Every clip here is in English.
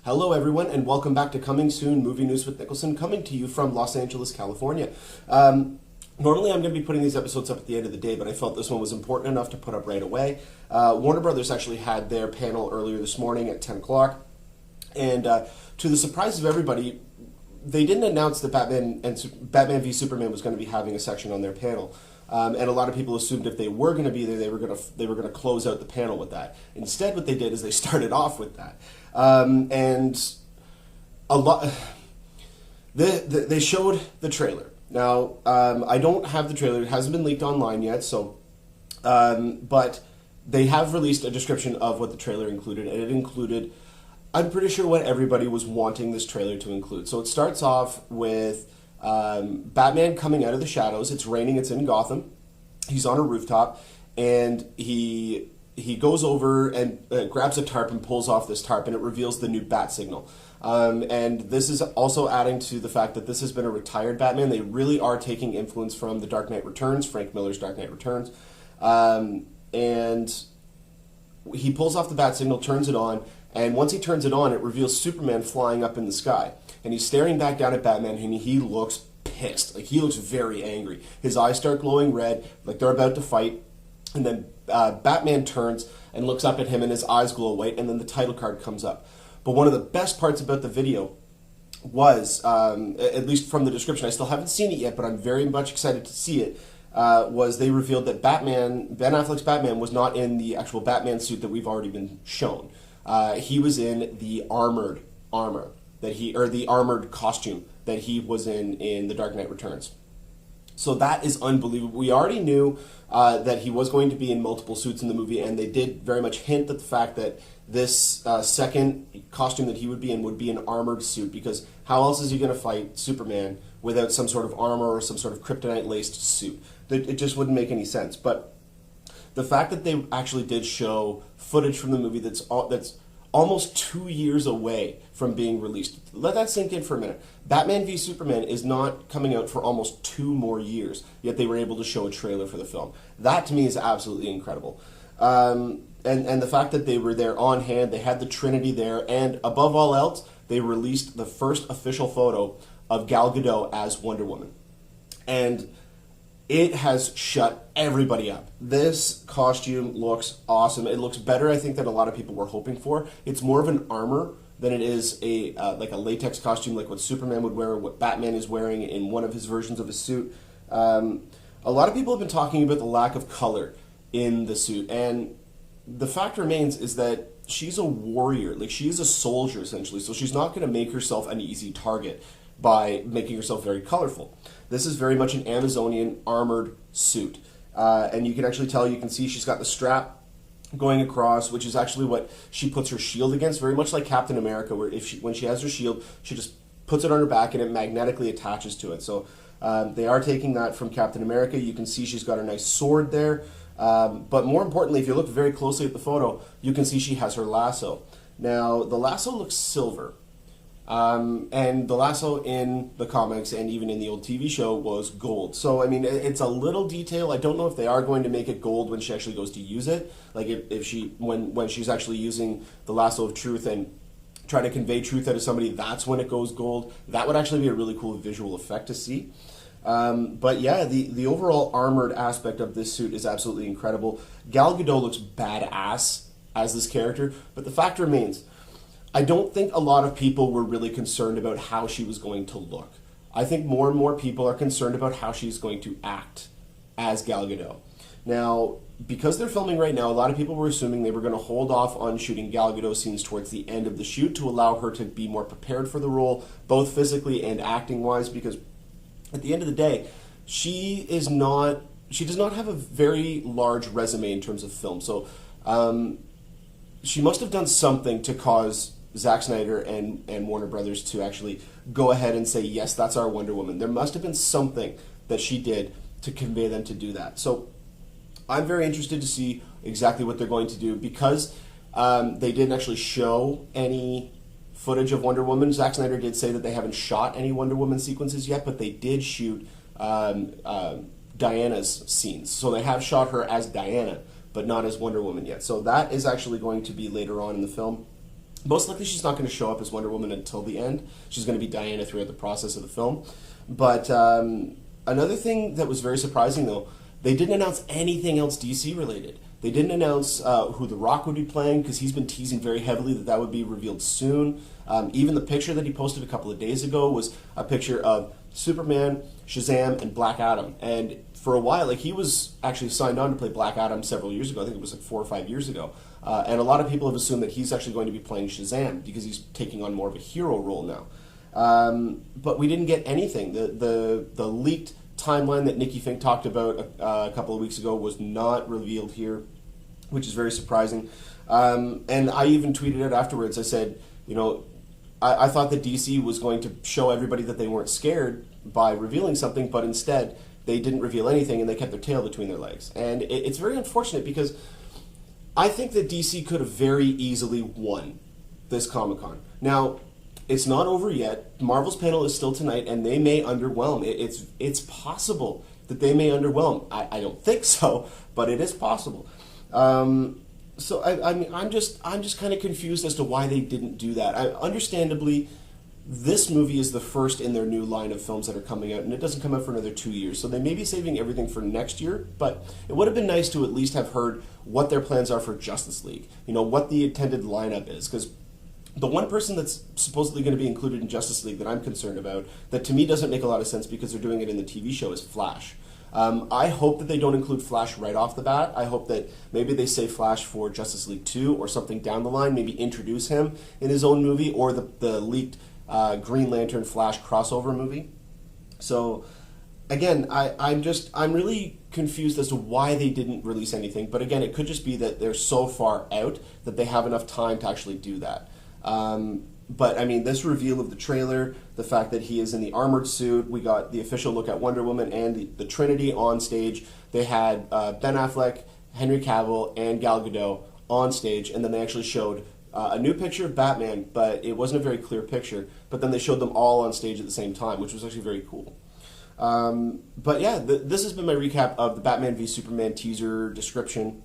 Hello, everyone, and welcome back to Coming Soon Movie News with Niklsun, coming to you from Los Angeles, California. Normally, I'm going to be putting these episodes up at the end of the day, but I felt this one was important enough to put up right away. Warner Brothers actually had their panel earlier this morning at 10 o'clock, and to the surprise of everybody, they didn't announce that Batman v Superman was going to be having a section on their panel. And a lot of people assumed if they were going to be there, they were going to close out the panel with that. Instead, what they did is they started off with that, and a lot. They showed the trailer. Now, I don't have the trailer; it hasn't been leaked online yet. So, but they have released a description of what the trailer included, and it included, I'm pretty sure, what everybody was wanting this trailer to include. So it starts off with Batman coming out of the shadows. It's raining. It's in Gotham. He's on a rooftop, and he goes over and grabs a tarp and pulls off this tarp, and it reveals the new bat signal. And this is also adding to the fact that this has been a retired Batman. They really are taking influence from The Dark Knight Returns, Frank Miller's Dark Knight Returns. And he pulls off the bat signal, turns it on, and once he turns it on, it reveals Superman flying up in the sky. And he's staring back down at Batman, and he looks pissed. Like, he looks very angry. His eyes start glowing red, like they're about to fight. And then Batman turns and looks up at him, and his eyes glow white, and then the title card comes up. But one of the best parts about the video was, at least from the description, I still haven't seen it yet, but I'm very much excited to see it, was they revealed that Ben Affleck's Batman, was not in the actual Batman suit that we've already been shown. He was in the armored costume that he was in The Dark Knight Returns. So that is unbelievable. We already knew that he was going to be in multiple suits in the movie, and they did very much hint at the fact that this second costume that he would be in would be an armored suit, because how else is he going to fight Superman without some sort of armor or some sort of kryptonite-laced suit? It just wouldn't make any sense. But the fact that they actually did show footage from the movie that's almost 2 years away from being released. Let that sink in for a minute. Batman v Superman is not coming out for almost 2 more years, yet they were able to show a trailer for the film. That, to me, is absolutely incredible. And the fact that they were there on hand, they had the Trinity there, and above all else, they released the first official photo of Gal Gadot as Wonder Woman. And it has shut everybody up. This costume looks awesome. It looks better, I think, than a lot of people were hoping for. It's more of an armor than it is like a latex costume, like what Superman would wear, or what Batman is wearing in one of his versions of his suit. A lot of people have been talking about the lack of color in the suit, and the fact remains is that she's a warrior. Like, she is a soldier, essentially, so she's not going to make herself an easy target by making herself very colorful. This is very much an Amazonian armored suit. And you can actually tell, you can see she's got the strap going across, which is actually what she puts her shield against, very much like Captain America, where when she has her shield, she just puts it on her back and it magnetically attaches to it. So they are taking that from Captain America. You can see she's got a nice sword there. But more importantly, if you look very closely at the photo, you can see she has her lasso. Now, the lasso looks silver. And the lasso in the comics and even in the old TV show was gold. So, I mean, it's a little detail. I don't know if they are going to make it gold when she actually goes to use it. Like, when she's actually using the lasso of truth and trying to convey truth out to somebody, that's when it goes gold. That would actually be a really cool visual effect to see. But yeah, the overall armored aspect of this suit is absolutely incredible. Gal Gadot looks badass as this character, but the fact remains, I don't think a lot of people were really concerned about how she was going to look. I think more and more people are concerned about how she's going to act as Gal Gadot. Now, because they're filming right now, a lot of people were assuming they were going to hold off on shooting Gal Gadot scenes towards the end of the shoot to allow her to be more prepared for the role, both physically and acting-wise, because at the end of the day, she does not have a very large resume in terms of film. So she must have done something to cause Zack Snyder and Warner Brothers to actually go ahead and say, yes, that's our Wonder Woman. There must have been something that she did to convey them to do that. So I'm very interested to see exactly what they're going to do, because they didn't actually show any footage of Wonder Woman. Zack Snyder did say that they haven't shot any Wonder Woman sequences yet, but they did shoot Diana's scenes. So they have shot her as Diana, but not as Wonder Woman yet. So that is actually going to be later on in the film. Most likely she's not going to show up as Wonder Woman until the end. She's going to be Diana throughout the process of the film. But another thing that was very surprising, though, they didn't announce anything else DC related. They didn't announce who The Rock would be playing, because he's been teasing very heavily that would be revealed soon. Even the picture that he posted a couple of days ago was a picture of Superman, Shazam, and Black Adam. And for a while, like, he was actually signed on to play Black Adam several years ago. I think it was like 4 or 5 years ago. And a lot of people have assumed that he's actually going to be playing Shazam because he's taking on more of a hero role now. But we didn't get anything. The leaked timeline that Nikki Fink talked about a couple of weeks ago was not revealed here, which is very surprising. And I even tweeted it afterwards. I said, I thought that DC was going to show everybody that they weren't scared by revealing something, but instead they didn't reveal anything and they kept their tail between their legs. And it's very unfortunate, because I think that DC could have very easily won this Comic-Con. Now, it's not over yet. Marvel's panel is still tonight, and they may underwhelm. It's possible that they may underwhelm. I don't think so, but it is possible. So I'm just kind of confused as to why they didn't do that. Understandably, this movie is the first in their new line of films that are coming out, and it doesn't come out for another 2 years. So they may be saving everything for next year, but it would have been nice to at least have heard what their plans are for Justice League. What the intended lineup is, because the one person that's supposedly going to be included in Justice League that I'm concerned about, that to me doesn't make a lot of sense because they're doing it in the TV show, is Flash. I hope that they don't include Flash right off the bat. I hope that maybe they save Flash for Justice League 2 or something down the line, maybe introduce him in his own movie, or the leaked Green Lantern Flash crossover movie. So again, I'm really confused as to why they didn't release anything. But again, it could just be that they're so far out that they have enough time to actually do that. But I mean, this reveal of the trailer, the fact that he is in the armored suit, we got the official look at Wonder Woman and the Trinity on stage. They had Ben Affleck, Henry Cavill, and Gal Gadot on stage, and then they actually showed a new picture of Batman, but it wasn't a very clear picture. But then they showed them all on stage at the same time, which was actually very cool. But yeah, this has been my recap of the Batman v Superman teaser description,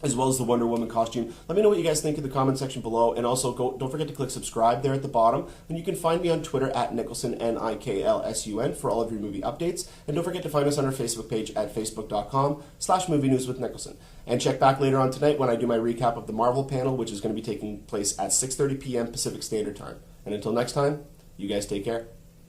as well as the Wonder Woman costume. Let me know what you guys think in the comment section below, and also don't forget to click subscribe there at the bottom. And you can find me on Twitter at Niklsun, Niklsun, for all of your movie updates. And don't forget to find us on our Facebook page at facebook.com/movie news with Niklsun. And check back later on tonight when I do my recap of the Marvel panel, which is going to be taking place at 6:30 p.m. Pacific Standard Time. And until next time, you guys take care.